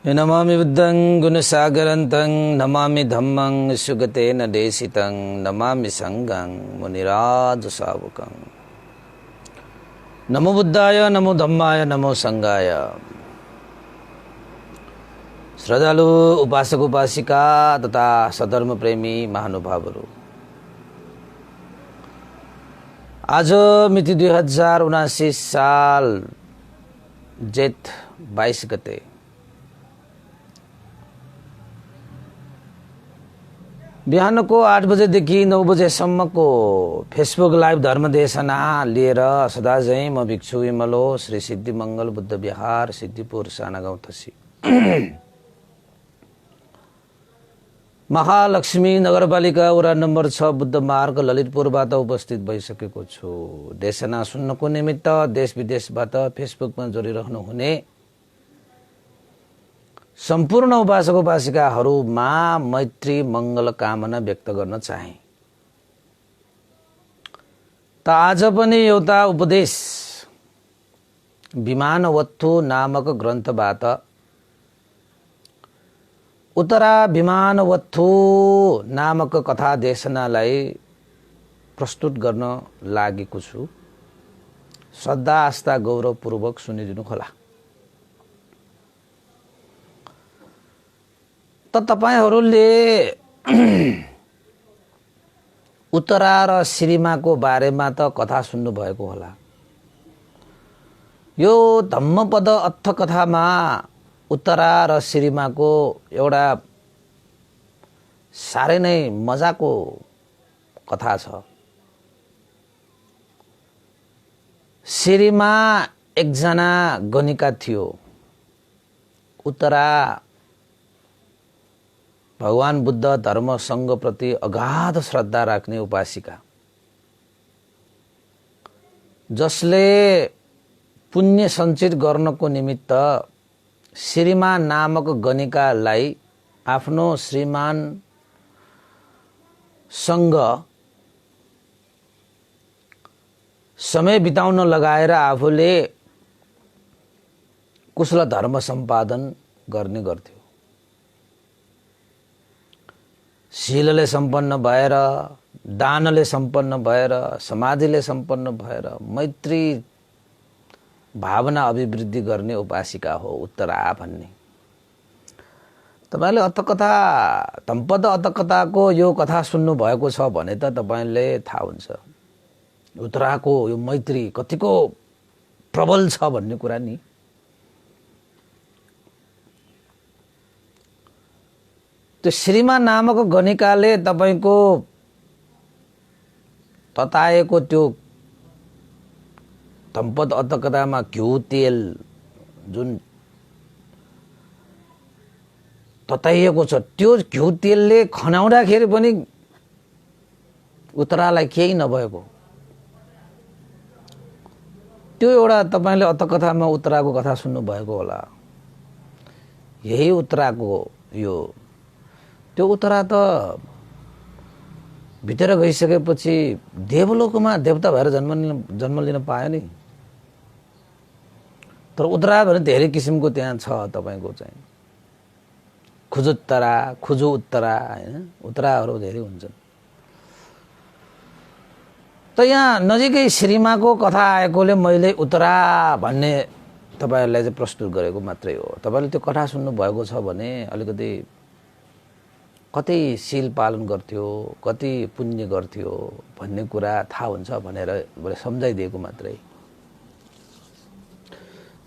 नमामि बुद्धं गुणसागरन्तं नमामि धम्मं सुगतेन देशितं नमामि संघं मुनिराजसावकं। नमो बुद्धाय नमो धम्माय नमो संघाय। श्रद्धालु उपासक उपासिका तथा सधर्म प्रेमी महानुभावहरू, आज मिति 2079 साल जेठ 22 गते बिहानको 8 बजेदेखि 9 बजेसम्मको फेसबुक लाइभ धर्मदेशना लिएर सदाझैं म भिक्षु विमलो श्री सिद्धिमंगल बुद्ध विहार सिद्धिपुर साना गाउँ थसी महालक्ष्मी नगरपालिका वडा नम्बर 6 बुद्ध मार्ग ललितपुरबाट उपस्थित भइसकेको छु। देशना सुन्नको निमित्त देश विदेशबाट फेसबुकमा जोडिरहनु हुने सम्पूर्ण उपासक उपासिकाहरूमा मैत्री मंगल कामना व्यक्त गर्न चाहे। त आज पनि एउटा उपदेश विमानवत्थु नामक ग्रन्थबाट उत्तरा विमानवत्थु नामक कथा देशनालाई प्रस्तुत गर्न लागेको छु। श्रद्धा आस्था गौरवपूर्वक सुनिदिनु होला। त तपाईहरूले उत्तरा र श्रीमाको बारेमा त कथा सुन्नु भएको होला। यो धम्मपद अर्थ कथामा उत्तरा र श्रीमाको एउटा साह्रै नै मजाको कथा छ। श्रीमा एकजना गणिका थियो। उत्तरा भगवान बुद्ध धर्म संघ प्रति अगाध श्रद्धा राख्ने उपासिका, जसले पुण्य सञ्चित गर्नको निमित्त श्रीमा नामक गणिकालाई आफ्नो श्रीमान सँग समय बिताउन लगाएर आफूले कुशल धर्म सम्पादन गर्ने गर्थ्यो। शीलले सम्पन्न भएर, दानले सम्पन्न भएर, समाधिले सम्पन्न भएर मैत्री भावना अभिवृद्धि गर्ने उपासिका हो उत्तरा भन्ने। तपाईले अर्थकथा धम्पद अर्थकथाको यो कथा सुन्नु भएको छ भने त तपाईले थाहा हुन्छ उत्तराको यो मैत्री कतिको प्रबल छ भन्ने कुरा नि। त्यो श्रीमा नामक गणिकाले तपाईको तताएको त्यो धम्पद अर्थकथामा घिउ तेल जुन तताइएको छ, त्यो घिउ तेलले खनाउँदाखेरि पनि उत्तरालाई केही नभएको। त्यो एउटा तपाईले अर्थकथामा उत्तराको कथा सुन्नु भएको होला। यही उत्तराको यो त्यो उत्तरा त भित्र गइसकेपछि देवलोकमा देवता भएर जन्म लिन पायो नि। तर उत्तरा भने धेरै किसिमको त्यहाँ छ। तपाईको चाहिँ खुजुत्तरा, खुजु उत्तरा हैन, उत्तराहरू धेरै हुन्छन्। त यहाँ नजिकै श्रीमाको कथा आएकोले मैले उत्तरा भन्ने तपाईहरुलाई चाहिँ प्रस्तुत गरेको मात्रै हो। तपाईले त्यो कथा सुन्नु भएको छ भने अलिकति कति शील पालन गर्थ्यो, कति पुण्य गर्थ्यो भन्ने कुरा थाहा हुन्छ भनेर मैले सम्झाइदिएको मात्रै।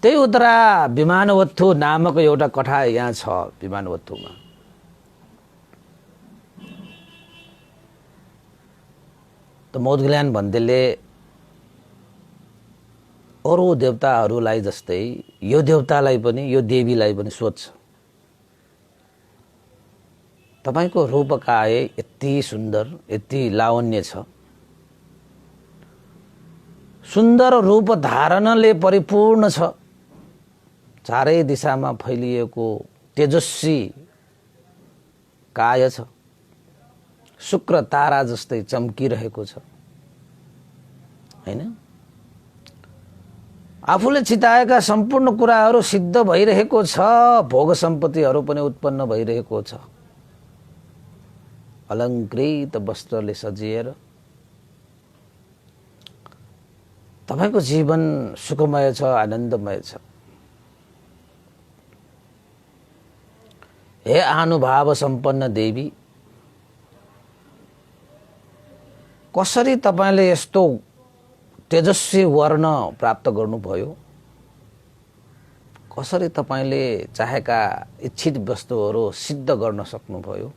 त्यही उत्तरा विमानवत्थु नामक एउटा कथा यहाँ छ। विमानवत्थुमा त मौदगल्यान भन्देले अरू देवताहरूलाई जस्तै यो देवतालाई पनि, यो देवीलाई पनि सोध्छ, तपाईको रूपकाय यति सुन्दर, यति लावण्य छ, सुन्दर रूप धारणले परिपूर्ण छ, चारै दिशामा फैलिएको तेजस्वी काय छ, शुक्र तारा जस्तै चम्किरहेको छ हैन। आफूले चिताएका सम्पूर्ण कुराहरू सिद्ध भइरहेको छ, भोग सम्पत्तिहरू पनि उत्पन्न भइरहेको छ। अलङ्कृत वस्त्रले सजिएर तपाईको जीवन सुखमय छ, आनन्दमय छ। हे आनुभाव सम्पन्न देवी, कसरी तपाईले यस्तो तेजस्वी वर्ण प्राप्त गर्नुभयो? कसरी तपाईले चाहेका इच्छित वस्तुहरू सिद्ध गर्न सक्नुभयो?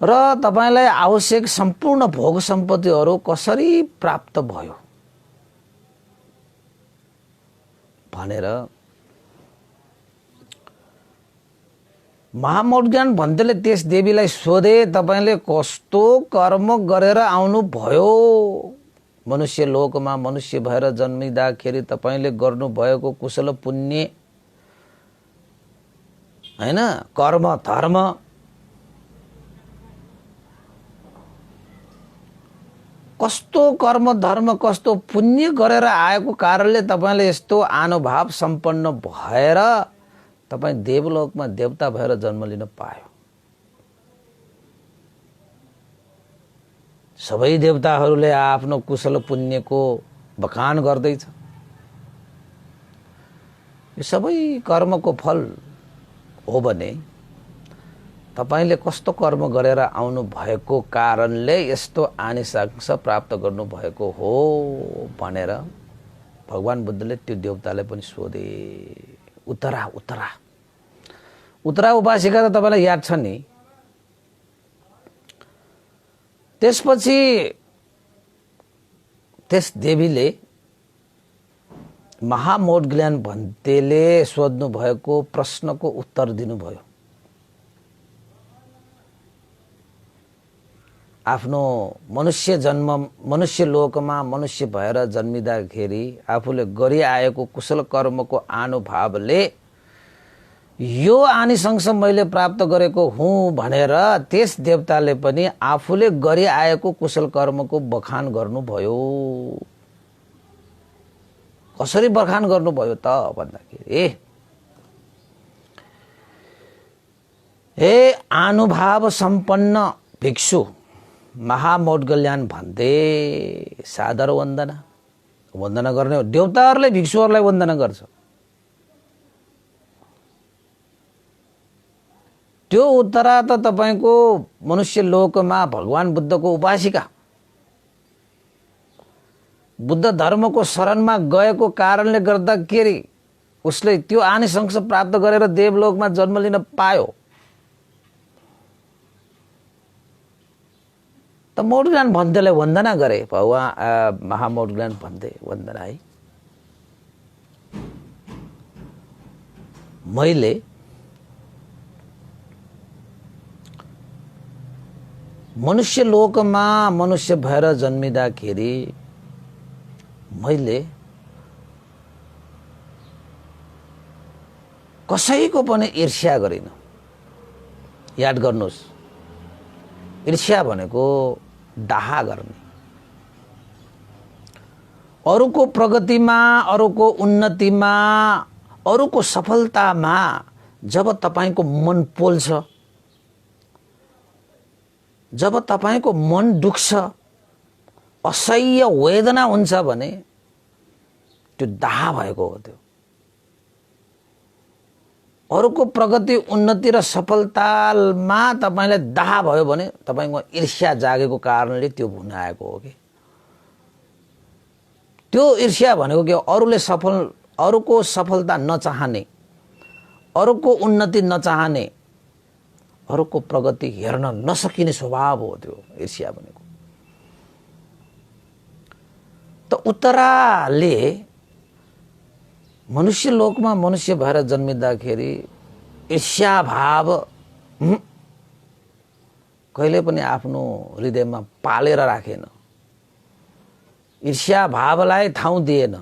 र तपाईलाई आवश्यक सम्पूर्ण भोग सम्पत्तिहरू कसरी प्राप्त भयो भनेर महामौढज्ञान भन्तेले त्यस देवीलाई सोधे, तपाईले कस्तो कर्म गरेर आउनु भयो? मनुष्य लोकमा मनुष्य भएर जन्मिँदाखेरि तपाईले गर्नु भएको कुशल पुण्य हैन, कर्म धर्म कस्तो कर्म धर्म कस्तो पुण्य गरेर आएको कारणले तपाईले यस्तो आनुभाव सम्पन्न भएर तपाई देवलोकमा देवता भएर जन्म लिन पायो। सबै देवताहरूले आफ्नो कुशल पुण्यको बखान गर्दैछ। यो सबै कर्मको फल हो भने तपाईले कस्तो कर्म गरेर आउनु भएको कारणले यस्तो आनिसंस प्राप्त गर्नु भएको हो भनेर भगवान बुद्धले त्यो देवतालाई पनि सोधे। उत्तरा उत्तरा उत्तरा उपासिका त तपाईलाई याद छ नि। त्यसपछि त्यस देवीले महामौढज्ञान भन्तेले सोध्नु भएको प्रश्नको उत्तर दिनुभयो। आफ्नो मनुष्य जन्म मनुष्य लोकमा मनुष्य भएर जन्मिँदाखेरि आफूले गरिआएको कुशल कर्मको आनुभावले यो आनिसंस मैले प्राप्त गरेको हुँ भनेर त्यस देवताले पनि आफूले गरिआएको कुशल कर्मको बखान गर्नुभयो। कसरी बखान गर्नुभयो त भन्दाखेरि, हे आनुभाव सम्पन्न भिक्षु महामौढज्ञान भन्थे सादर वन्दना। वन्दना गर्ने हो, देवताहरूले भिक्षुहरूलाई वन्दना गर्छ। त्यो उत्तरा त तपाईको मनुष्य लोकमा भगवान बुद्धको उपासिका, बुद्ध धर्मको शरणमा गएको कारणले गर्दाखेरि उसले त्यो आनिसंस प्राप्त गरेर देवलोकमा जन्म लिन पायो। त मौढज्ञान भन्तेलाई वन्दना गरे। भगवान महामौढज्ञान भन्ते वन्दना है। मैले मनुष्य लोकमा मनुष्य भएर जन्मिँदाखेरि मैले कसैको पनि ईर्ष्या गरिन। याद गर्नुहोस्, ईर्ष्या भनेको डाहा गर्ने। अरूको प्रगतिमा, अरूको उन्नतिमा, अरूको सफलतामा जब तपाईको मन पोल्छ, जब तपाईको मन दुख्छ, असह्य वेदना हुन्छ भने त्यो डाहा भएको हो। त्यो अरूको प्रगति उन्नति र सफलतामा तपाईलाई डाहा भयो भने तपाईको ईर्ष्या जागेको कारणले त्यो हुन आएको हो कि। त्यो ईर्ष्या भनेको के? अरूको सफलता नचाहने, अरूको उन्नति नचाहने, अरूको प्रगति हेर्न नसकिने स्वभाव हो त्यो ईर्ष्या भनेको। त उत्तराले मनुष्य लोकमा मनुष्य भएर जन्मिँदाखेरि ईर्ष्या भाव कहिले पनि आफ्नो हृदयमा पालेर राखेन। ईर्ष्या भावलाई ठाउँ दिएन।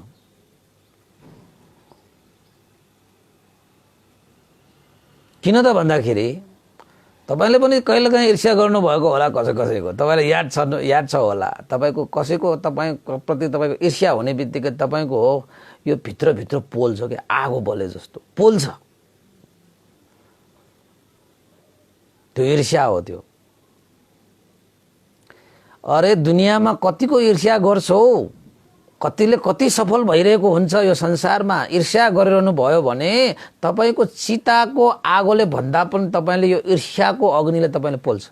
किन त भन्दाखेरि तपाईले पनि कहिलेकाहीँ ईर्ष्या गर्नुभएको होला कसैको। तपाईलाई याद छ होला, तपाईको कसैको प्रति तपाईको ईर्ष्या हुने बित्तिकै तपाईको हो यो भित्र पोल्छ कि आगो बले जस्तो पोल्छ। त्यो ईर्ष्या हो त्यो। अरे दुनियाँमा कतिको ईर्ष्या गर्छौ, कतिले कति सफल भइरहेको हुन्छ यो संसारमा। ईर्ष्या गरिरहनु भयो भने तपाईको चिताको आगोले भन्दा पनि तपाईले यो ईर्ष्याको अग्निले तपाईले पोल्छ।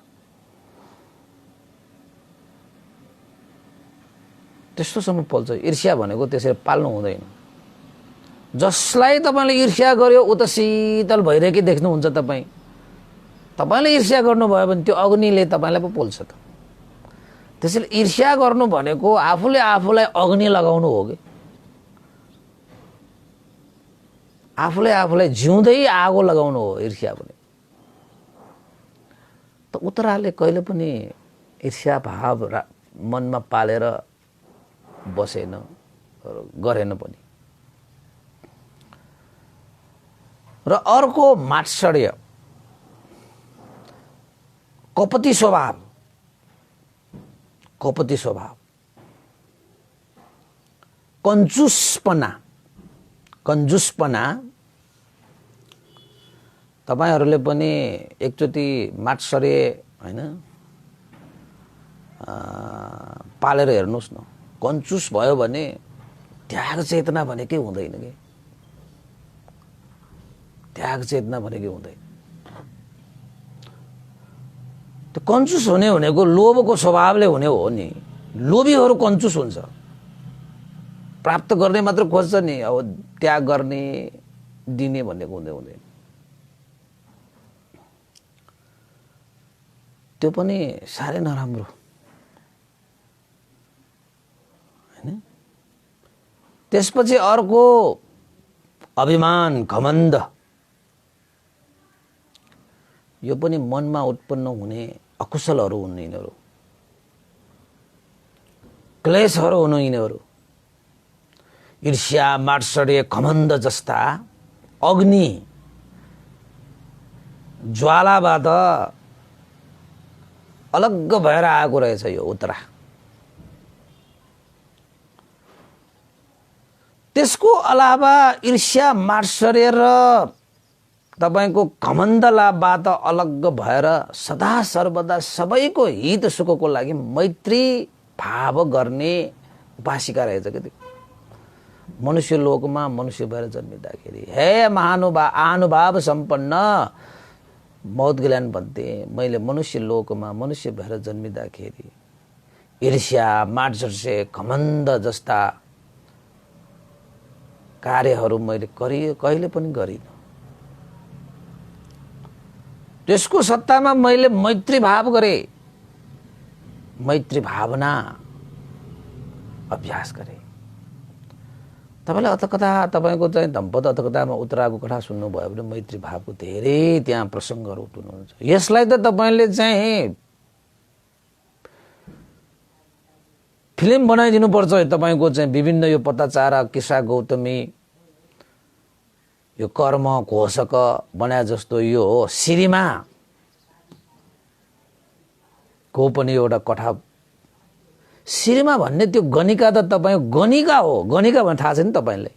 त्यस्तोसम्म पोल्छ। ईर्ष्या भनेको त्यसरी पाल्नु हुँदैन। जसलाई तपाईले ईर्ष्या गर्यो उ त शीतल भइरहेकै देख्नुहुन्छ तपाईँ। तपाईले ईर्ष्या गर्नुभयो भने त्यो अग्निले तपाईलाई पो पोल्छ त। त्यसैले ईर्ष्या गर्नु भनेको आफूले आफूलाई अग्नि लगाउनु हो कि आफूले आफूलाई जिउँदै आगो लगाउनु हो ईर्ष्या भने। त उत्तराले कहिले पनि ईर्ष्या भाव मनमा पालेर बसेन, गरेन पनि। र अर्को मात्सर्य, कपटी स्वभाव, कन्जुसपना। तपाईहरुले पनि एकचोटी मात्सर्य हैन पालेर हेर्नुस् न। कन्जुस भयो भने त्याग चेतना भनेकै हुँदैन के। त्याग चेतना भनेकै हुँदैन। त्यो कन्जुस हुने भनेको लोभको स्वभावले हुने हो नि। लोभीहरू कन्जुस हुन्छ। प्राप्त गर्ने मात्र खोज्छ नि, अब त्याग गर्ने दिने भनेको हुँदैन। त्यो पनि साह्रै नराम्रो हैन। त्यसपछि अर्को अभिमान, घमण्ड। यो पनि मनमा उत्पन्न हुने अकुशलहरू हुन् यिनीहरू, क्लेशहरू हुन् यिनीहरू। ईर्ष्या, मात्सर्य, घमण्ड जस्ता अग्नि ज्वालाबाट अलग्ग भएर आएको रहेछ यो उत्तरा। त्यसको अलावा ईर्ष्या, मात्सर्य र तपाईको घमण्डबाट अलग्ग भएर सदा सर्वदा सबैको हित सुखको लागि मैत्री भाव गर्ने उपासिका रहेछ के त्यो। मनुष्य लोकमा मनुष्य भएर जन्मिँदाखेरि हे महानुभाव सम्पन्न मौत ज्ञान भन्थे, मैले मनुष्य लोकमा मनुष्य भएर जन्मिँदाखेरि ईर्ष्या, मात्सर्य, घमण्ड जस्ता कार्यहरू मैले कहिले पनि गरिनँ। त्यसको सत्तामा मैले मैत्री भाव गरे, मैत्री भावना अभ्यास गरे। तपाईले अतकथा तपाईको चाहिँ दम्पत अतकथामा उत्तराको कथा सुन्नुभयो भने मैत्री भावको धेरै त्यहाँ प्रसङ्गहरू उठ्नुहुन्छ। यसलाई त तपाईले चाहिँ फिल्म बनाइदिनु पर्छ। तपाईको चाहिँ विभिन्न यो पत्ताचारा, किस्सा गौतमी, यो कर्म घोषक बनाए जस्तो यो सिरिमा को पनि एउटा कथा। सिरिमा भन्ने त्यो गणिका त तपाईँ गणिका हो। गणिका भन्ने थाहा छ नि तपाईलाई?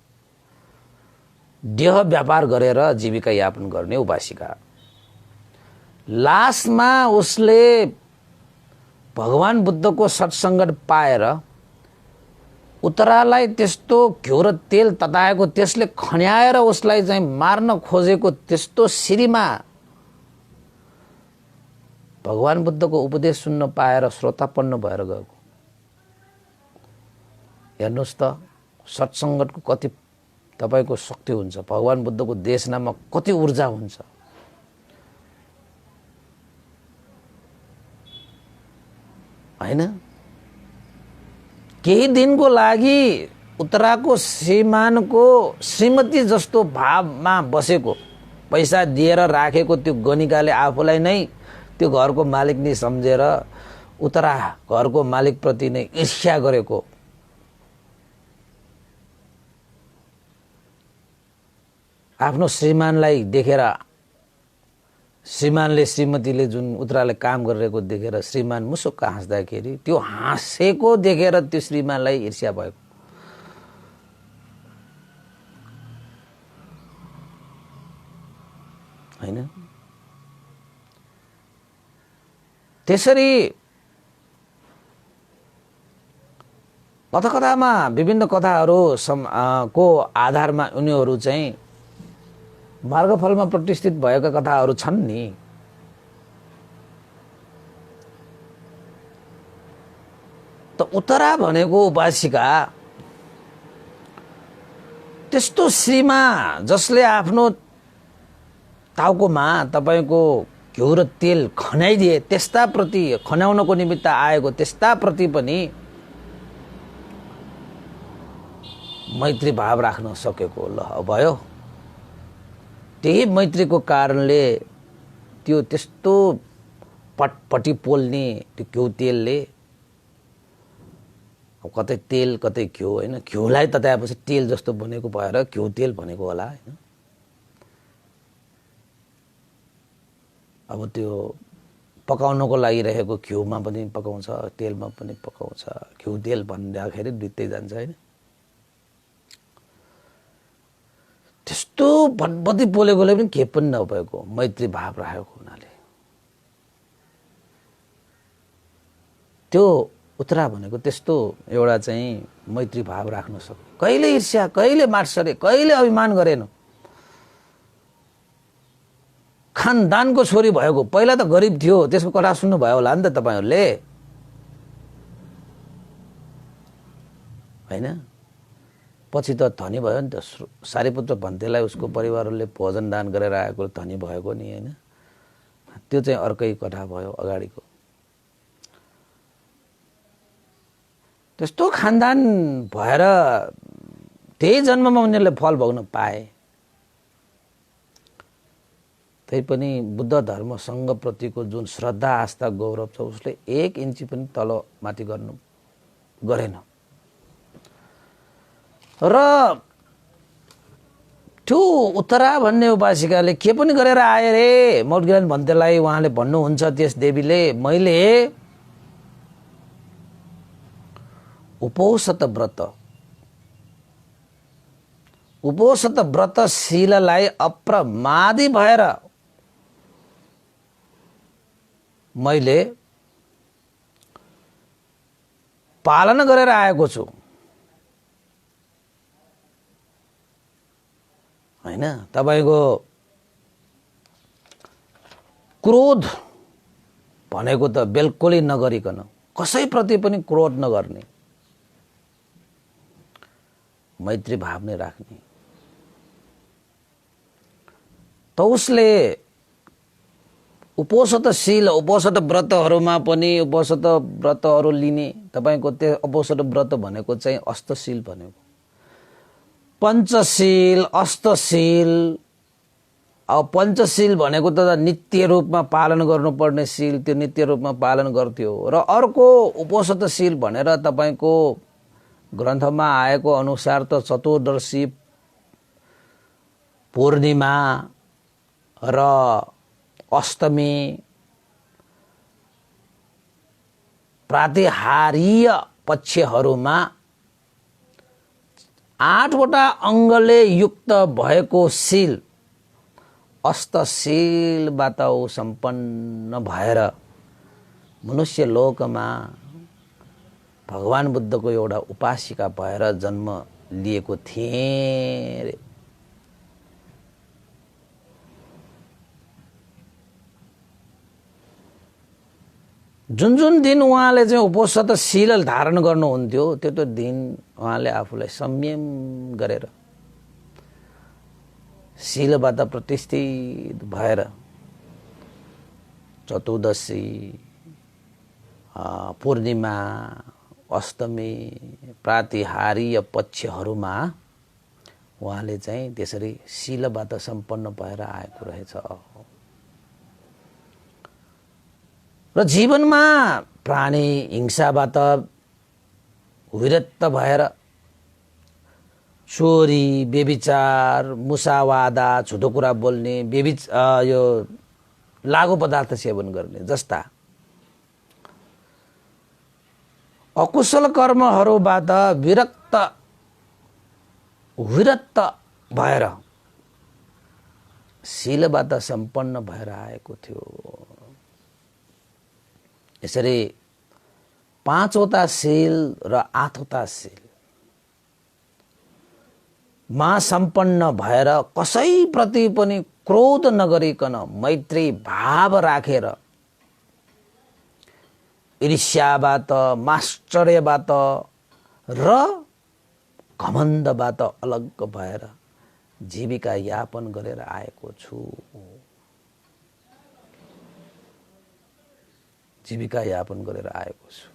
देह व्यापार गरेर जीविका यापन गर्ने उपासिका। लास्टमा उसले भगवान बुद्धको सत्सङ्गत पाएर उत्तरालाई त्यस्तो घिउ र तेल तताएको त्यसले खन्याएर उसलाई चाहिँ मार्न खोजेको त्यस्तो सिरिमा भगवान बुद्धको उपदेश सुन्न पाएर श्रोतापन्न भएर गएको। हेर्नुस् त सत्सङ्गतको कति तपाईको शक्ति हुन्छ। भगवान बुद्धको देशनामा कति ऊर्जा हुन्छ। हैन? केही दिनको लागि उत्तराको श्रीमानको श्रीमती जस्तो भावमा बसेको, पैसा दिएर राखेको त्यो गणिकाले आफूलाई नै त्यो घरको मालिक नै सम्झेर उत्तरा घरको मालिकप्रति नै ईर्ष्या गरेको। आफ्नो श्रीमानलाई देखेर श्रीमानले श्रीमतीले जुन उत्तराले काम गरिरहेको देखेर श्रीमान मुसुक्क हाँस्दाखेरि त्यो हाँसेको देखेर त्यो श्रीमानलाई ईर्ष्या भएको। हैन, त्यसरी कथा कथामा विभिन्न कथाहरू को आधारमा उनीहरू चाहिँ मार्गफलमा प्रतिष्ठित भएका कथाहरू छन् नि। त उत्तरा भनेको उपासिका त्यस्तो श्रीमा जसले आफ्नो टाउकोमा तपाईको घिउ र तेल खनाइदिए, त्यस्ता प्रति खनाउनको निमित्त आएको त्यस्ता प्रति पनि मैत्री भाव राख्न सकेको ल भयो। त्यही मैत्रीको कारणले त्यो त्यस्तो पटपटी पोल्ने त्यो घिउ तेलले, कतै तेल कतै घिउ होइन, घिउलाई तताएपछि तेल जस्तो बनेको भएर घिउ तेल भनेको होला होइन। अब त्यो पकाउनको लागि रहेको घिउमा पनि पकाउँछ, तेलमा पनि पकाउँछ, घिउ तेल भन्दाखेरि दुइटै जान्छ होइन। त्यस्तो भटभटी बोलेकोले पनि के पनि नभएको मैत्री भाव राखेको हुनाले त्यो उत्तरा भनेको त्यस्तो एउटा चाहिँ मैत्री भाव राख्न सक्यो। कहिले ईर्ष्या, कहिले मात्सर्य, कहिले अभिमान गरेन। खानदानको छोरी भएको, पहिला त गरिब थियो, त्यसको कथा सुन्नुभयो होला नि त तपाईहरुले हैन। पछि त धनी भयो नि त। सारीपुत्र भन्तेलाई उसको परिवारले भोजन दान गरेर आएको धनी भएको नि हैन। त्यो चाहिँ अर्कै कथा भयो अगाडिको। त्यस्तो खानदान भएर त्यही जन्ममा उनीहरूले फल भोग्न पाए। तैपनि बुद्ध धर्म संघ प्रतिको जुन श्रद्धा आस्था गौरव छ उसले 1 इन्ची पनि तल माथि गरेन। र त्यो उत्तरा भन्ने उपासिकाले के पनि गरेर आए रे मौटगिरान भन्तेलाई उहाँले भन्नुहुन्छ त्यस देवीले, मैले उपोषत व्रत शीललाई अप्रमादी भएर मैले पालन गरेर आएको छु हैन। तपाईको क्रोध भनेको त बिल्कुलै नगरिकन, कसैप्रति पनि क्रोध नगर्ने, मैत्री भाव नै राख्ने। त उसले उपोषतशील उपोषत व्रतहरुमा पनि उपोषत व्रतहरु लिने। तपाईको त्यो उपोषत व्रत भनेको चाहिँ अष्टशील भनेको, पञ्चशील अष्टशील। अब पञ्चशील भनेको त नित्य रूपमा पालन गर्नुपर्ने शील, त्यो नित्य रूपमा पालन गर्थ्यो। र अर्को उपोषतशील भनेर तपाईको ग्रन्थमा आएको अनुसार त चतुर्दशी, पूर्णिमा र अष्टमी, प्रातिहारीय पक्षहरूमा 8 वटा अंगले युक्त भएको शील अष्टशीलबाट सम्पन्न भएर मनुष्य लोकमा भगवान बुद्धको एउटा उपासिका भएर जन्म लिएको थिए रे। जुन जुन दिन उहाँले चाहिँ उपोषत शील धारण गर्नुहुन्थ्यो त्यो दिन उहाँले आफूलाई संयम गरेर शीलबाट प्रतिष्ठित भएर चतुर्दशी, पूर्णिमा, अष्टमी, प्रातिहारीय पक्षहरूमा उहाँले चाहिँ त्यसरी शीलबाट सम्पन्न भएर आएको रहेछ। र जीवनमा प्राणी हिंसाबाट विरत भएर चोरी, व्यभिचार, मुसावादा, झुटो कुरा बोल्ने, यो लागु पदार्थ सेवन गर्ने जस्ता अकुशल कर्महरूबाट विरक्त भएर शीलबाट सम्पन्न भएर आएको थियो। यसरी 5 वटा शील र 8 वटा शील मा सम्पन्न भएर कसैप्रति पनि क्रोध नगरिकन मैत्री भाव राखेर ईर्ष्याबाट, माश्चर्यबाट र घमण्डबाट अलग भएर जीविका यापन गरेर आएको छु। जीविका यापन गरेर आएको छु।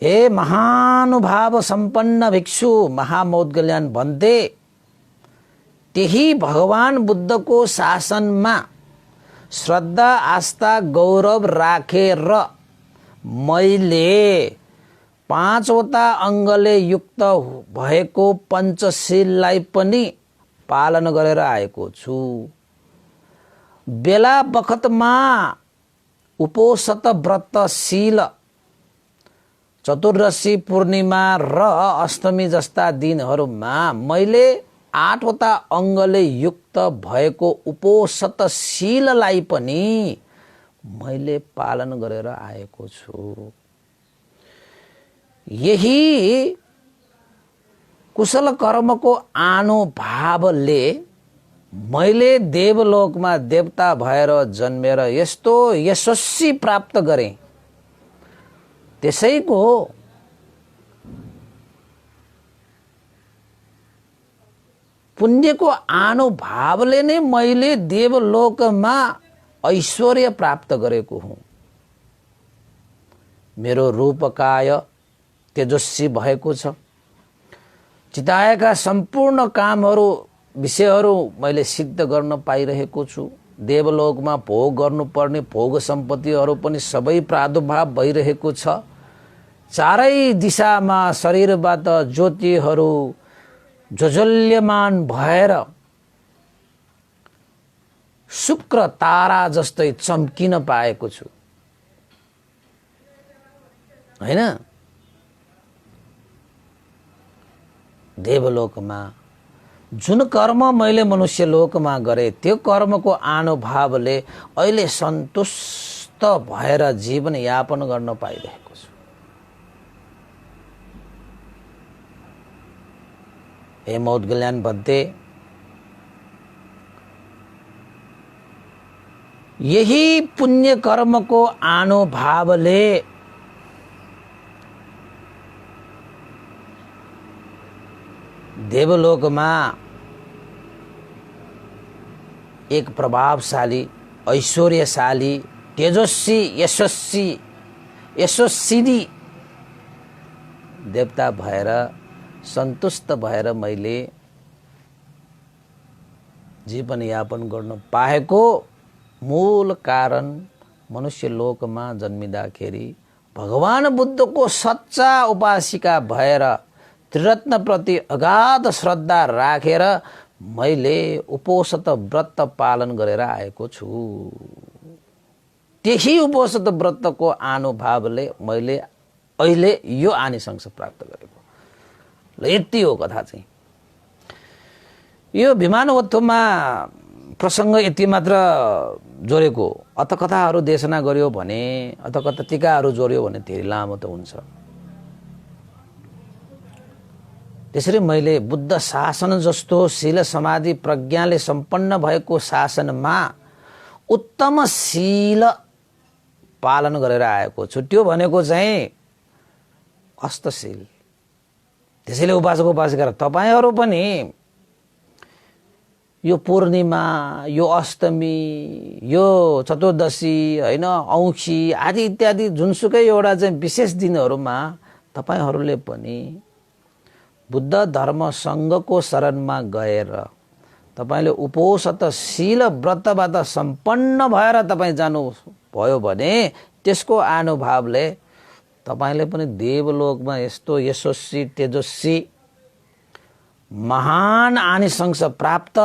हे महानुभाव सम्पन्न भिक्षु महामौद्गल्यान भन्थे, त्यही भगवान बुद्धको शासनमा श्रद्धा आस्था गौरव राखेर मैले 5 वटा अङ्गले युक्त भएको पञ्चशीललाई पनि पालन गरेर आएको छु। बेला बखतमा उपोषित व्रत शील, चतुर्दशी पूर्णिमा र अष्टमी जस्ता दिनहरूमा मैले 8 वटा अङ्गले युक्त भएको उपोषित शीललाई पनि मैले पालन गरेर आएको छु। यही कुशल कर्मको आनुभावले मैले देवलोकमा देवता भएर जन्मेर यस्तो यशस्वी प्राप्त गरेँ। त्यसैको पुण्यको आनुभावले नै मैले देवलोकमा ऐश्वर्य प्राप्त गरेको हुँ। मेरो रूपकाय तेजस्वी भएको छ। चिताएका सम्पूर्ण कामहरू विषयहरू मैले सिद्ध गर्न पाइरहेको छु। देवलोकमा भोग गर्नुपर्ने भोग सम्पत्तिहरू पनि सबै प्रादुर्भाव भइरहेको छ। चारै दिशामा शरीरबाट ज्योतिहरू ज्वलज्वल्यमान भएर शुक्र तारा जस्तै चम्किन पाएको छु, हैन? देवलोकमा जुन कर्म मैले मनुष्य लोकमा गरे त्यो कर्मको आनुभावले अहिले सन्तुष्ट भएर जीवन यापन गर्न पाइरहेको छु। हे मौद्गल्यान भन्थे, यही पुण्य कर्मको आनुभावले देवलोकमा एक प्रभावशाली, ऐश्वर्यशाली, तेजस्वी, यशस्वी देवता भएर सन्तुष्ट भएर मैले जीवन यापन गर्न पाएको मूल कारण मनुष्य लोकमा जन्मिँदाखेरि भगवान बुद्धको सच्चा उपासिका भएर त्रिरत्न प्रति अगाध श्रद्धा राखेर मैले उपोषित व्रत पालन गरेर आएको छु। त्यही उपोषित व्रतको आनुभावले मैले अहिले यो आनिसंस प्राप्त गरेको। ल यति हो कथा चाहिँ। यो विमानोत्सवमा प्रसङ्ग यति मात्र जोडेको। अथ कथाहरू देशना गर्यो भने, अथ कथा टीकाहरू जोड्यो भने धेरै लामो त हुन्छ। त्यसरी मैले बुद्ध शासन जस्तो शील समाधि प्रज्ञाले सम्पन्न भएको शासनमा उत्तम शील पालन गरेर आएको छु। त्यो भनेको चाहिँ अष्टशील। त्यसैले उपासक उपासिका तपाईहरू पनि यो पूर्णिमा, यो अष्टमी, यो चतुर्दशी, हैन, औँसी आदि इत्यादि जुनसुकै एउटा चाहिँ विशेष दिनहरूमा तपाईहरूले पनि बुद्ध धर्म सङ्घको शरणमा गएर तपाईले उपोषित शील व्रतबाट सम्पन्न भएर तपाईँ जानु भयो भने त्यसको आनुभावले तपाईले पनि देवलोकमा यस्तो यशस्वी, तेजस्वी, महान आनिसंस प्राप्त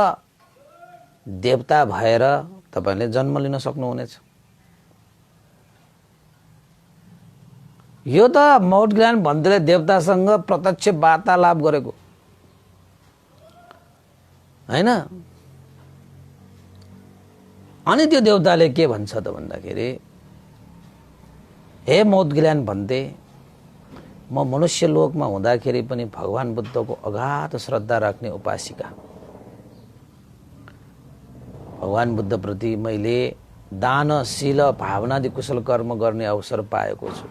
देवता भएर तपाईले जन्म लिन सक्नुहुनेछ। यो त मौडग्लान भन्तेले देवतासँग प्रत्यक्ष वार्तालाप गरेको हैन। अनि त्यो देवताले के भन्छ त भन्दाखेरि, हे मौडग्लान भन्ते, म मनुष्य लोकमा हुँदाखेरि पनि भगवान बुद्धको अगाध श्रद्धा राख्ने उपासिका। भगवान बुद्ध प्रति मैले दान शील भावनादि कुशल कर्म गर्ने अवसर पाएको छु।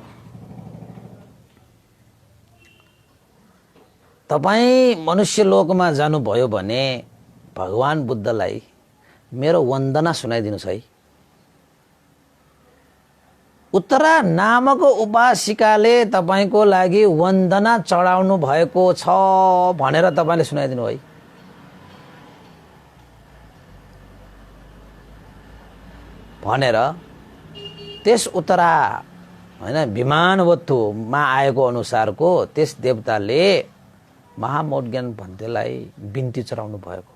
तपाई मनुष्य लोकमा जानुभयो भने भगवान बुद्धलाई मेरो वन्दना सुनाइदिनुस् है। उत्तरा नामक उपासिकाले तपाईको लागि वन्दना चढाउनु भएको छ भनेर तपाईले सुनाइदिनु है। भनेर त्यस उत्तरा हैन विमानवत्तुमा आएको अनुसारको त्यस देवताले महामौडग्लान भन्तेलाई बिन्ती चढाउनु भएको।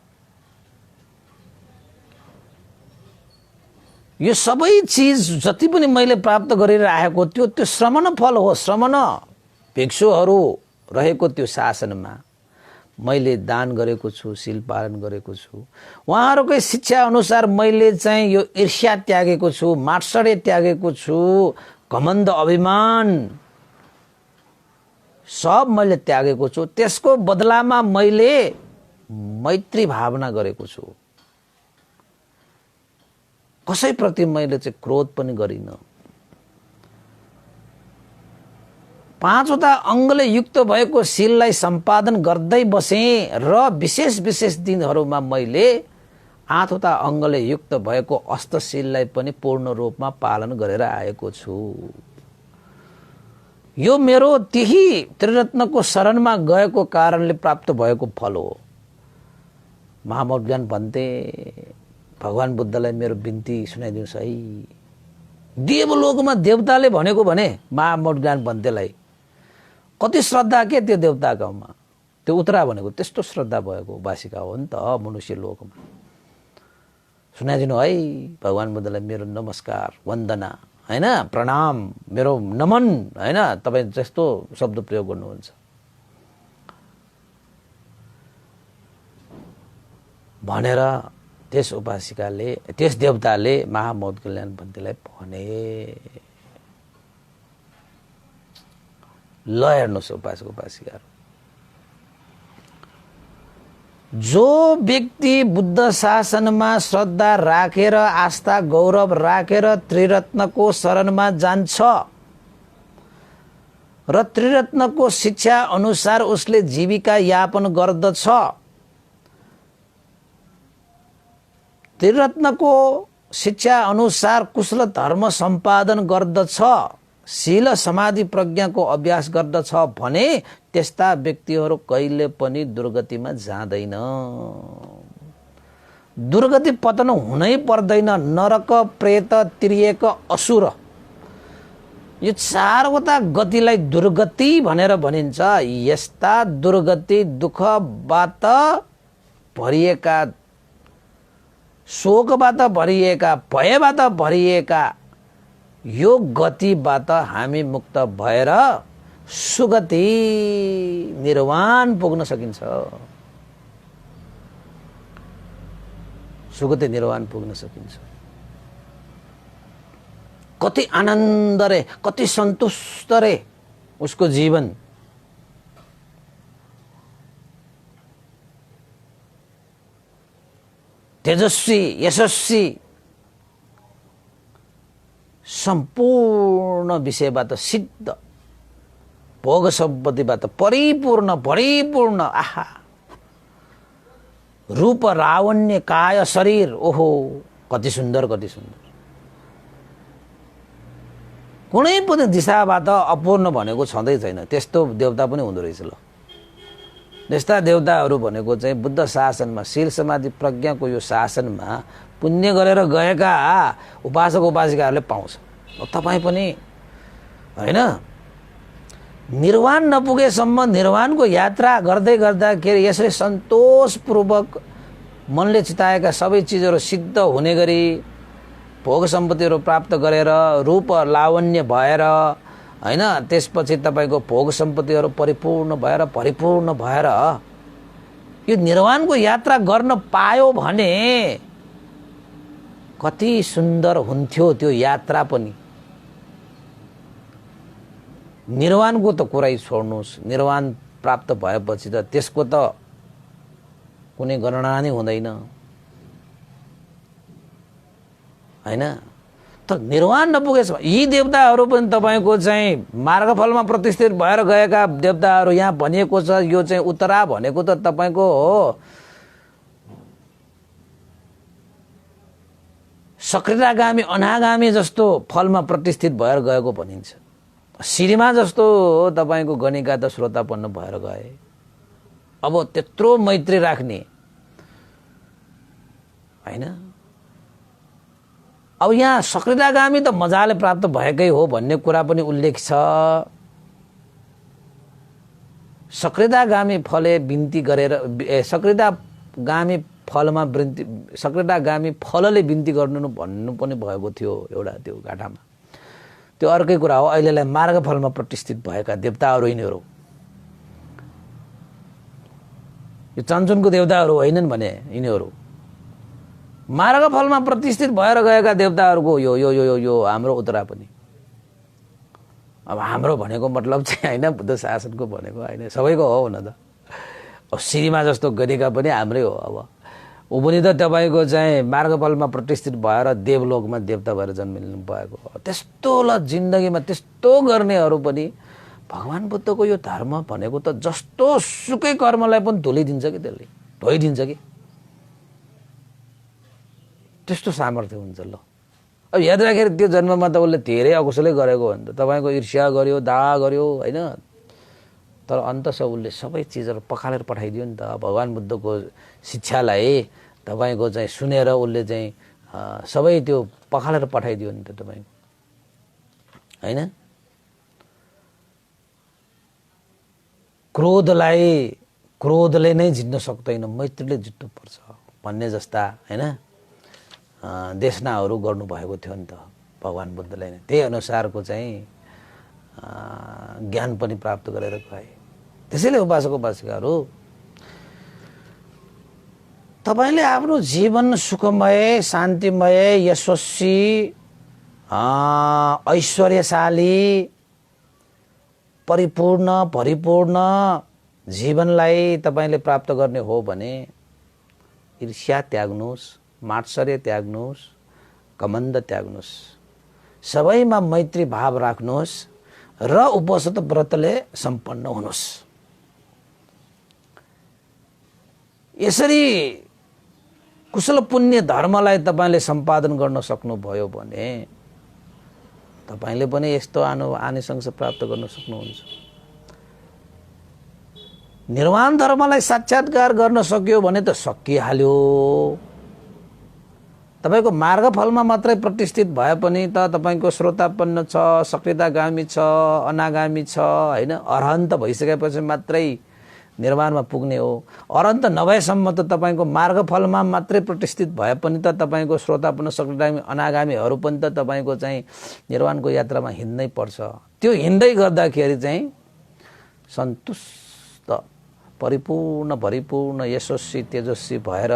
यो सबै चीज जति पनि मैले प्राप्त गरिरहेको त्यो श्रमण फल हो। श्रमण भिक्षुहरू रहेको त्यो शासनमा मैले दान गरेको छु, शील पालन गरेको छु। उहाँहरूकै शिक्षा अनुसार मैले चाहिँ यो ईर्ष्या त्यागेको छु, मात्सर्य त्यागेको छु, घमण्ड अभिमान सब मैले त्यागेको छु। त्यसको बदलामा मैले मैत्री भावना गरेको छु। कसैप्रति मैले चाहिँ क्रोध पनि गरिन। 5वटा अङ्गले युक्त भएको शीललाई सम्पादन गर्दै बसे र विशेष विशेष दिनहरूमा मैले 8वटा अङ्गले युक्त भएको अष्टशीललाई पनि पूर्ण रूपमा पालन गरेर आएको छु। यो मेरो त्यही त्रिरत्नको शरणमा गएको कारणले प्राप्त भएको फल हो। महामौडग्लान भन्ते, भगवान बुद्धलाई मेरो बिन्ती सुनाइदिनुस् है। देवलोकमा देवताले भनेको भने महामौडग्लान भन्तेलाई कति श्रद्धा के त्यो देवताकोमा। त्यो उत्तरा भनेको त्यस्तो श्रद्धा भएको वासिका हो नि त मनुष्य लोकमा। सुनाइदिनु है भगवान बुद्धलाई मेरो नमस्कार, वन्दना हैन, प्रणाम, मेरो नमन हैन। तपाई जस्तो शब्द प्रयोग गर्नुहुन्छ भनेर त्यस उपासिकाले, त्यस देवताले महामौडग्लान भन्तेलाई भने। ल हेर्नुहोस् उपासक उपासिकाहरू, जो व्यक्ति बुद्ध शासनमा श्रद्धा राखेर आस्था गौरव राखेर त्रिरत्नको शरणमा जान्छ र त्रिरत्नको शिक्षा अनुसार उसले जीविका यापन गर्दछ, त्रिरत्नको शिक्षा अनुसार कुशल धर्म सम्पादन गर्दछ, शील समाधि प्रज्ञाको अभ्यास गर्दछ भने त्यस्ता व्यक्तिहरू कहिले पनि दुर्गतिमा जाँदैन। दुर्गति पतन हुनै पर्दैन। नरक, प्रेत, तिर्यक, असुर यो 4वटा गतिलाई दुर्गति भनेर भनिन्छ। यस्ता दुर्गति दुःखबाट भरिएका, शोकबाट भरिएका, भयबाट भरिएका यो गतिबाट हामी मुक्त भएर सुगति निर्वाण पुग्न सकिन्छ। सुगति निर्वाण पुग्न सकिन्छ। कति आनन्द रे, कति सन्तुष्ट रे उसको जीवन। तेजस्वी, यशस्वी, सम्पूर्ण विषयबाट सिद्ध, भोग सम्पत्तिबाट परिपूर्ण परिपूर्ण। आहा, रूप लावण्य, काय शरीर, ओहो कति सुन्दर, कति सुन्दर। कुनै पनि दिशाबाट अपूर्ण भनेको छँदै छैन। त्यस्तो देवता पनि हुँदो रहेछ। ल यस्ता देवताहरू भनेको चाहिँ बुद्ध शासनमा, शील समाधि प्रज्ञाको यो शासनमा पुण्य गरेर गएका उपासक उपासिकाहरूले पाउँछ। तपाईँ पनि हैन, निर्वाण नपुगेसम्म निर्वाणको यात्रा गर्दै गर्दाखेरि यसरी सन्तोषपूर्वक मनले चिताएका सबै चिजहरू सिद्ध हुने गरी भोग सम्पत्तिहरू प्राप्त गरेर रूप लावण्य भएर हैन, त्यसपछि तपाईको भोग सम्पत्तिहरू परिपूर्ण भएर यो निर्वाणको यात्रा गर्न पायो भने कति सुन्दर हुन्थ्यो त्यो यात्रा पनि। निर्वाणको त कुरै छोड्नुस्, निर्वाण प्राप्त भएपछि त त्यसको त कुनै गणना नै हुँदैन हैन। त निर्वाण नपुगेछ यी देवताहरू पनि तपाईको चाहिँ मार्गफलमा प्रतिष्ठित भएर गएका देवताहरू यहाँ भनिएको छ। यो चाहिँ उत्तरा भनेको त तपाईको हो सक्रियतागामी अनागामी जस्तो फलमा प्रतिष्ठित भएर गएको भनिन्छ। श्रीमा जस्तो हो तपाईको गणिका त श्रोतापन्न भएर गए। अब त्यत्रो मैत्री राख्ने हैन। अब यहाँ सक्रियतागामी त मजाले प्राप्त भएकै हो भन्ने कुरा पनि उल्लेख छ। सक्रियतागामी फले बिन्ती गरेर सक्रियतागामी फलमा बिन्ती, सक्रियतागामी फलले बिन्ती गर्नु भन्नु पनि भएको थियो एउटा त्यो घाटामा। त्यो अर्कै कुरा हो। अहिलेलाई मार्गफलमा प्रतिष्ठित भएका देवताहरू यिनीहरू, यो चञ्चनको देवताहरू होइनन् भने यिनीहरू मार्गफलमा प्रतिष्ठित भएर गएका देवताहरूको यो यो यो यो हाम्रो उत्तरा पनि। अब हाम्रो भनेको मतलब चाहिँ हैन बुद्ध शासनको भनेको हैन, सबैको हो हुन त। अब श्रीमा जस्तो गणिका पनि हाम्रै हो। अब ऊ पनि त तपाईको चाहिँ मार्गफलमा प्रतिष्ठित भएर देवलोकमा देवता भएर जन्मिनु भएको। त्यस्तो ल जिन्दगीमा त्यस्तो गर्नेहरू पनि भगवान बुद्धको यो धर्म भनेको त जस्तो सुकै कर्मलाई पनि धुलिदिन्छ कि, त्यसले धोइदिन्छ कि, त्यस्तो सामर्थ्य हुन्छ। ल अब याद राखेर त्यो जन्ममा त उसले धेरै अकुशलै गरेको हो नि त। तपाईको ईर्ष्या गर्यो, दाह गर्यो हैन, तर अन्तस उसले सबै चिजहरू पखालेर पठाइदियो नि त। भगवान बुद्धको शिक्षालाई तपाईको चाहिँ सुनेर उसले चाहिँ सबै त्यो पखालेर पठाइदियो नि त तपाईको हैन। क्रोधले नै जित्न सक्दैन, मैत्रीले जित्नु पर्छ भन्ने जस्ता हैन देशनाहरू गर्नुभएको थियो नि त भगवान बुद्धले नै। त्यही अनुसारको चाहिँ ज्ञान पनि प्राप्त गरेर गए। त्यसैले उपासक उपासिकाहरू, तपाईले आफ्नो जीवन सुखमय, शान्तिमय, यशस्वी, ऐश्वर्यशाली, परिपूर्ण जीवनलाई तपाईले प्राप्त गर्ने हो भने ईर्ष्या त्याग्नुस्, मात्सर्य त्याग्नुस्, कमण्ड त्याग्नुस्, सबैमा मैत्री भाव राख्नुस् र उपसत व्रतले सम्पन्न हुनुस्। यसरी कुशल पुण्य धर्मलाई तपाईले सम्पादन गर्न सक्नुभयो भने तपाईले पनि यस्तो आनिसंस प्राप्त गर्न सक्नुहुन्छ। निर्वाण धर्मलाई साक्षात्कार गर्न सक्यो भने त सकिहाल्यो। तपाईको मार्गफलमा मात्रै प्रतिष्ठित भए पनि त तपाईको श्रोतापन्न छ, सक्रियतागामी छ, अनागामी छ हैन। अरहन्त भइसकेपछि मात्रै निर्वाणमा पुग्ने हो। अरहन्त नभएसम्म त तपाईको मार्गफलमा मात्रै प्रतिष्ठित भए पनि त तपाईको श्रोतापन्न, सक्रियतागामी, अनागामीहरू पनि त तपाईको चाहिँ निर्वाणको यात्रामा हिँड्नै पर्छ। त्यो हिँड्दै गर्दाखेरि चाहिँ सन्तुष्ट, परिपूर्ण, यशस्वी, तेजस्वी भएर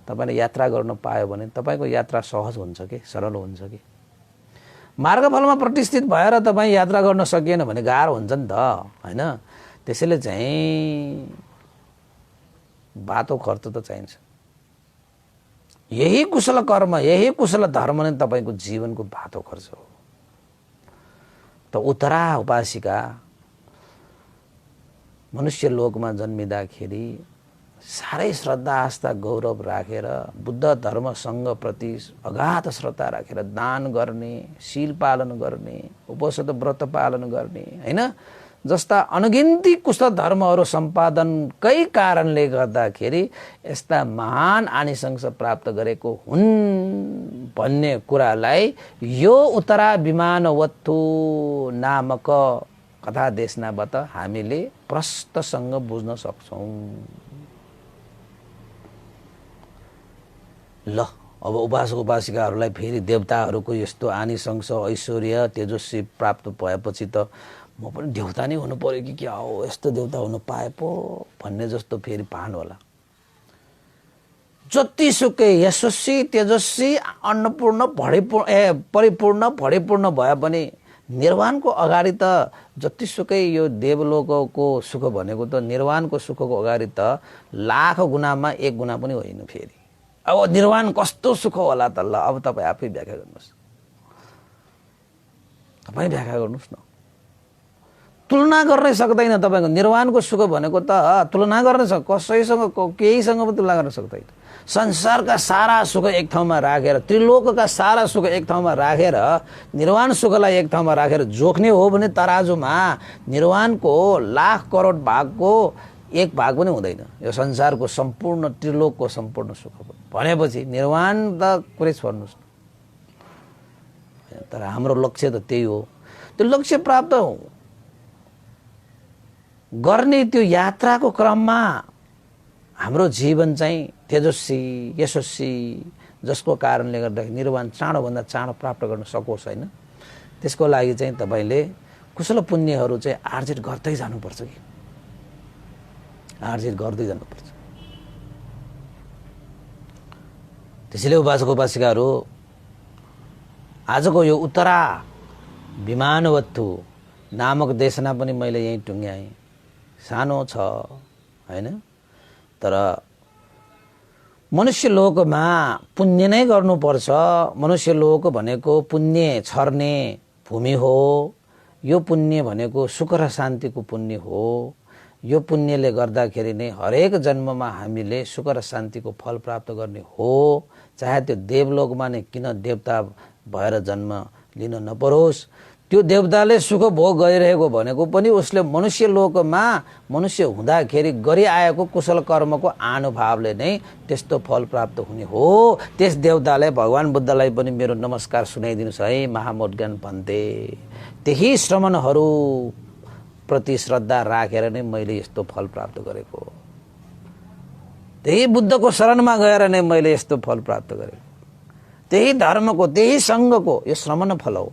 तपाईले यात्रा गर्न पायो भने तपाईको यात्रा सहज हुन्छ कि, सरल हुन्छ कि। मार्गफलमा प्रतिष्ठित भएर तपाई यात्रा गर्न सकिएन भने गाह्रो हुन्छ नि त हैन। त्यसैले चाहिँ बाटो खर्च त चाहिन्छ। यही कुशल कर्म, यही कुशल धर्म नै तपाईको जीवनको बाटो खर्च हो। त उत्तरा उपासिका मनुष्य लोकमा जन्मिँदाखेरि साह्रै श्रद्धा, आस्था, गौरव राखेर बुद्ध धर्मसँग प्रति अगाध श्रद्धा राखेर दान गर्ने, शील पालन गर्ने, उपसत व्रत पालन गर्ने हैन, जस्ता अनगिन्ती कुशल धर्महरू सम्पादनकै कारणले गर्दाखेरि यस्ता महान आनिसंस प्राप्त गरेको हुन् भन्ने कुरालाई यो उत्तरा विमानवत्तु नामक कथा देशनाबाट हामीले प्रष्टसँग बुझ्न सक्छौं। ल अब उपासक उपासिकाहरूलाई फेरि देवताहरूको यस्तो आनिशंस ऐश्वर्य तेजस्वी प्राप्त भएपछि त म पनि देवता नै हुनु पर्यो कि क्या हो, यस्तो देवता हुनु पाए पो भन्ने जस्तो फेरि भान होला। जतिसुकै यशस्वी तेजस्वी अन्नपूर्ण परिपूर्ण भरिपूर्ण भए पनि निर्वाणको अगाडि त जतिसुकै यो देवलोकको सुख भनेको त निर्वाणको सुखको अगाडि त लाख गुणामा 1 गुणा पनि होइन। फेरि अब निर्वाण कस्तो सुख होला त, ल अब तपाईँ आफै व्याख्या गर्नुहोस्, तपाईँ व्याख्या गर्नुहोस् न। तुलना गर्नै सक्दैन तपाईँको निर्वाणको सुख भनेको त तुलना गर्न कसैसँग केहीसँग पनि तुलना गर्न सक्दैन। संसारका सारा सुख एक ठाउँमा राखेर, त्रिलोकका सारा सुख एक ठाउँमा राखेर निर्वाण सुखलाई एक ठाउँमा राखेर जोख्ने हो भने तराजुमा निर्वाणको लाख करोड भागको 1 भाग पनि हुँदैन यो संसारको सम्पूर्ण त्रिलोकको सम्पूर्ण सुख भनेपछि निर्वाण त कुरै छोड्नुहोस् न। तर हाम्रो लक्ष्य त त्यही हो। त्यो लक्ष्य प्राप्त गर्ने त्यो यात्राको क्रममा हाम्रो जीवन चाहिँ तेजस्वी यशस्वी जसको कारणले गर्दाखेरि निर्वाण चाँडोभन्दा चाँडो प्राप्त गर्न सकोस् होइन, त्यसको लागि चाहिँ तपाईँले कुशल पुण्यहरू चाहिँ आर्जित गर्दै जानुपर्छ कि आर्जित गर्दै जानुपर्छ। त्यसैले उपासक उपासिकाहरू आजको यो उत्तरा विमानवत्थु नामक देशना पनि मैले यहीँ टुङ्ग्याएँ। सानो छ होइन, तर मनुष्य लोकमा पुण्य नै गर्नुपर्छ। मनुष्य लोक भनेको पुण्य छर्ने भूमि हो। यो पुण्य भनेको सुख र शान्तिको पुण्य हो। यो पुण्यले गर्दाखेरि नै हरेक जन्ममा हामीले सुख र शान्तिको फल प्राप्त गर्ने हो। चाहे त्यो देवलोकमा नै किन देवता भएर जन्म लिन नपरोस्, त्यो देवताले सुख भोग गरिरहेको भनेको पनि उसले मनुष्य लोकमा मनुष्य हुँदाखेरि गरिआएको कुशल कर्मको अनुभावले नै त्यस्तो फल प्राप्त हुने हो। त्यस देवतालाई भगवान् बुद्धलाई पनि मेरो नमस्कार सुनाइदिनुहोस् है महामोद्गन भन्थे। त्यही श्रमणहरू प्रति श्रद्धा राखेर नै मैले यस्तो फल प्राप्त गरेको, त्यही बुद्धको शरणमा गएर नै मैले यस्तो फल प्राप्त गरेको, त्यही धर्मको त्यही सङ्घको यो श्रमण फल हो।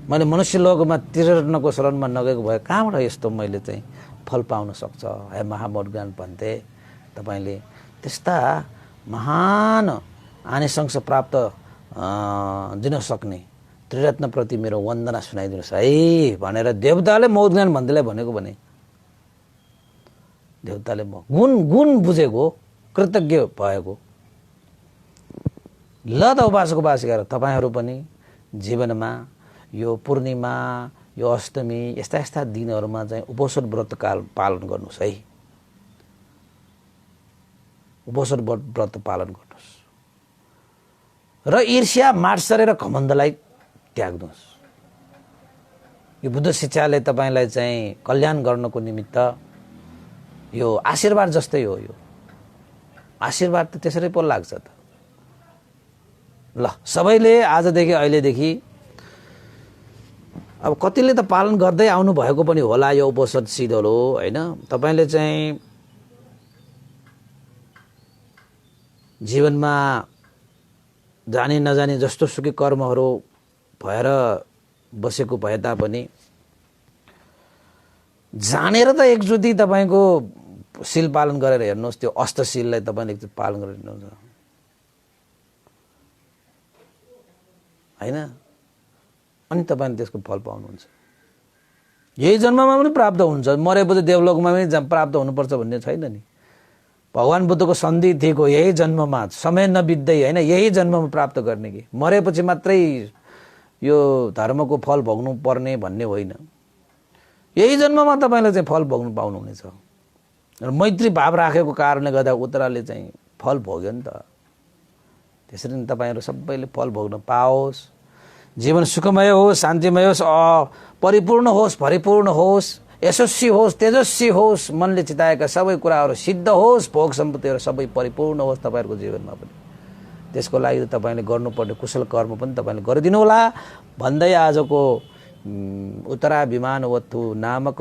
मैले मनुष्य लोकमा त्रिरत्नको शरणमा नगएको भए कहाँबाट यस्तो मैले चाहिँ फल पाउन सक्छ है महामोद्गन भन्थे। तपाईँले त्यस्ता महान आनिशंस प्राप्त दिन सक्ने त्रिरत्नप्रति मेरो वन्दना सुनाइदिनुहोस् है भनेर देवताले मोद्गन भन्थेलाई भनेको भने देवताले गुण बुझेको कृतज्ञ भएको। ल त उपासक उपासिकाहरू तपाईँहरू पनि जीवनमा यो पूर्णिमा यो अष्टमी यस्ता यस्ता दिनहरूमा चाहिँ उपोषण व्रत पालन गर्नुहोस् है। उपोषण व्रत पालन गर्नुहोस् र ईर्ष्या मात्सर्य र घमण्डलाई त्याग्नुहोस्। यो बुद्ध शिक्षाले तपाईँलाई चाहिँ कल्याण गर्नको निमित्त यो आशीर्वाद जस्तै हो। यो आशीर्वाद त त्यसरी पो लाग्छ त। ल सबैले आजदेखि अहिलेदेखि अब कतिले त पालन गर्दै आउनु भएको पनि होला यो उपोषण सिधोलो होइन। तपाईँले चाहिँ जीवनमा जानी नजानी जस्तो सुकै कर्महरू भएर बसेको भए तापनि जानेर त एकचोटि तपाईँको शील पालन गरेर हेर्नुहोस्। त्यो अष्टशीललाई तपाईँले एकचोटि पालन गरेर हेर्नुहोस् होइन, अनि तपाईँले त्यसको फल पाउनुहुन्छ। यही जन्ममा पनि प्राप्त हुन्छ, मरेपछि देवलोकमा पनि प्राप्त हुनुपर्छ भन्ने छैन नि। भगवान् बुद्धको सन्धि थिएको यही जन्ममा, समय नबित्दै होइन, यही जन्ममा प्राप्त गर्ने कि मरेपछि मात्रै यो धर्मको फल भोग्नु पर्ने भन्ने होइन। यही जन्ममा तपाईँले चाहिँ फल भोग्नु पाउनुहुनेछ। र मैत्री भाव राखेको कारणले गर्दा उत्तराले चाहिँ फल भोग्यो नि त। त्यसरी नै तपाईँहरू सबैले फल भोग्न पाओस्, जीवन सुखमय होस्, शान्तिमय होस्, परिपूर्ण होस्, भरिपूर्ण होस्, यशस्वी होस्, तेजस्वी होस्, मनले चिताएका सबै कुराहरू सिद्ध होस्, भोग सम्पत्तिहरू सबै परिपूर्ण होस् तपाईँहरूको जीवनमा पनि। त्यसको लागि तपाईँले गर्नुपर्ने कुशल कर्म पनि तपाईँले गरिदिनु होला भन्दै आजको उत्तरा विमानवत्थु नामक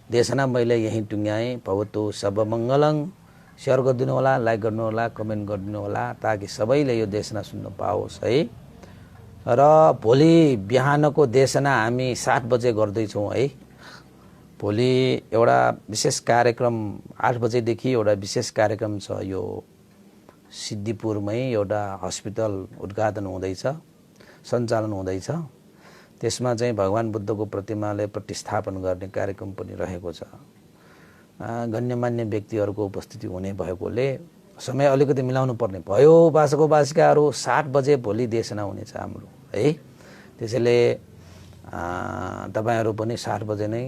देशना मैले यहीँ टुङ्ग्याएँ। भवतु सर्वमङ्गलं सेयर गरिदिनु होला, लाइक गर्नु होला, कमेन्ट गरिदिनु होला ताकि सबैले यो देशना सुन्न पाओस् है। र भोलि बिहानको देशना हामी 7 बजे गर्दैछौँ है। भोलि एउटा विशेष कार्यक्रम 8 बजेदेखि एउटा विशेष कार्यक्रम छ। यो सिद्धिपुरमै एउटा हस्पिटल उद्घाटन हुँदैछ, सञ्चालन हुँदैछ। त्यसमा चाहिँ भगवान बुद्धको प्रतिमालाई प्रतिस्थापन गर्ने कार्यक्रम पनि रहेको छ। गण्यमान्य व्यक्तिहरूको उपस्थिति हुने भएकोले समय अलिकति मिलाउनु पर्ने भयो। उपासक उपासिकाहरू 7 बजे भोलि देशना हुनेछ हाम्रो है। त्यसैले तपाईहरू पनि 7 बजे नै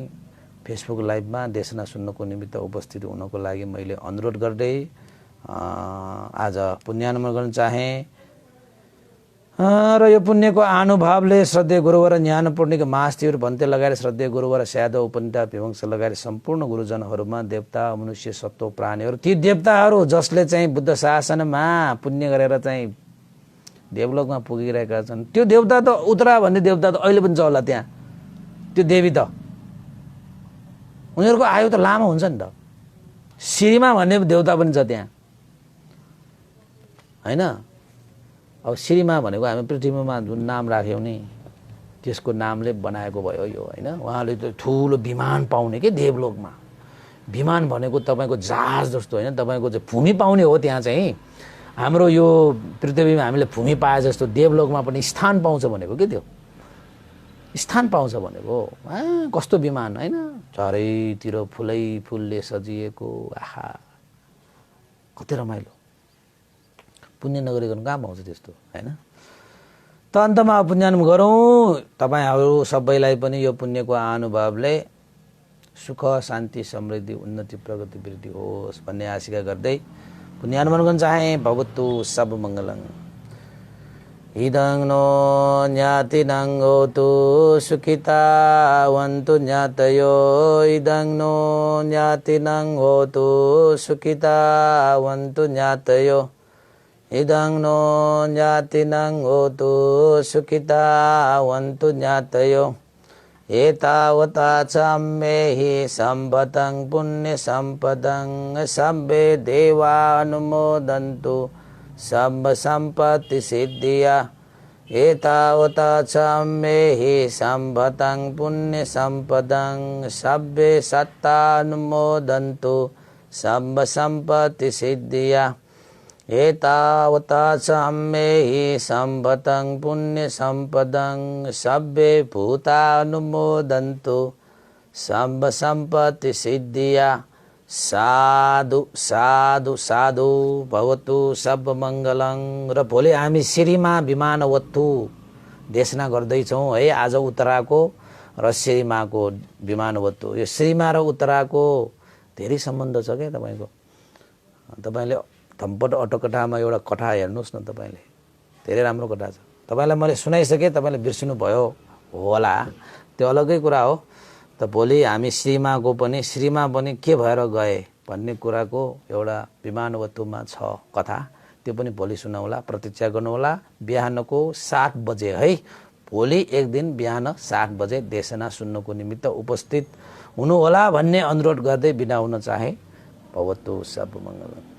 फेसबुक लाइभमा देशना सुन्नको निमित्त उपस्थित हुनको लागि मैले अनुरोध गर्दै आज पुण्यानुमोदन गर्न चाहे। र यो पुण्यको आनुभावले श्रद्धेय गुरुवर ज्ञानपूर्णिक महास्थिर भन्ते लगाएर श्रद्धेय गुरुवर स्यादव उपनिता विवंश लगाएर सम्पूर्ण गुरुजनहरूमा देवता मनुष्य सत्व प्राणीहरू ती देवताहरू जसले चाहिँ बुद्ध शासनमा पुण्य गरेर चाहिँ देवलोकमा पुगिरहेका छन्। त्यो देवता त उत्तरा भन्ने देवता त अहिले पनि छ होला त्यहाँ। त्यो देवी त उनीहरूको आयु त लामो हुन्छ नि त। श्रीमा भन्ने देवता पनि छ त्यहाँ हैन। अब श्रीमा भनेको हामी पृथ्वीमा जुन नाम राख्यौँ नि त्यसको नामले बनाएको भयो यो हैन। उहाँले त ठुलो विमान पाउने के देवलोकमा। विमान भनेको तपाईँको जहाज जस्तो हैन, तपाईँको चाहिँ भूमि पाउने हो। त्यहाँ चाहिँ हाम्रो यो पृथ्वीमा हामीले भूमि पाए जस्तो देवलोकमा पनि स्थान पाउँछ भनेको के त्यो स्थान पाउँछ भनेको। कस्तो विमान हैन, चारैतिर फुलै फुलले सजिएको। आहा कति रमाइलो। पुण्य नगरिकन कहाँ पाउँछ त्यस्तो हैन। त अन्तमा पुण्यानुम गरौँ। तपाईहरू सबैलाई पनि यो पुण्यको आनुभावले सुख शान्ति समृद्धि उन्नति प्रगति वृद्धि होस् भन्ने आशिका गर्दै पुण्यानुमोदन गर्न चाहे। भवतु सब मङ्गलं। इदं नो ज्ञातिनं होतु सुखितावन्तु ज्ञातयो। इदं नो ज्ञातिनं होतु सुखितावन्तु ज्ञातयो। इदं नो ज्ञातिनं होतु सुखितावन्तु ज्ञातयो। एतावता च अम्मेहि सम्पतं पुण्यसम्पदं सब्बे देवानुमोदन्तु सब संपत्ति सिद्धिया। एतावता च अम्मेहि सम्पतं पुण्यसम्पदं सब्बे सत्तानुमोदन्तु सब संपत्ति सिद्धिया। एतावता च अम्मेहि सम्पतं पुण्यसम्पदं सब्बे भूतानुमोदन्तु सब संपत्ति सिद्धिया। साधु साधु साधु भवतु सब मङ्गलं। र भोलि हामी श्रीमा विमानवत्तु देशना गर्दैछौँ है। आज उत्तराको र श्रीमाको विमानवत्तु। यो श्रीमा र उत्तराको धेरै सम्बन्ध छ क्या तपाईँको। तपाईँले थम्पट अटोकथामा एउटा कथा हेर्नुहोस् न तपाईँले, धेरै राम्रो कथा छ। तपाईँलाई मैले सुनाइसकेँ, तपाईँले बिर्सिनु भयो होला, त्यो अलग्गै कुरा हो। त भोलि हामी श्रीमाको पनि के भएर गए भन्ने कुराको एउटा विमानवत्तुमा छ कथा। त्यो पनि भोलि सुनाउला, प्रतीक्षा गर्नुहोला। बिहानको 7 बजे है। भोलि एक दिन बिहान 7 बजे देशना सुन्नको निमित्त उपस्थित हुनुहोला भन्ने अनुरोध गर्दै बिदा हुन चाहे। भवतु सब मङ्गलम्।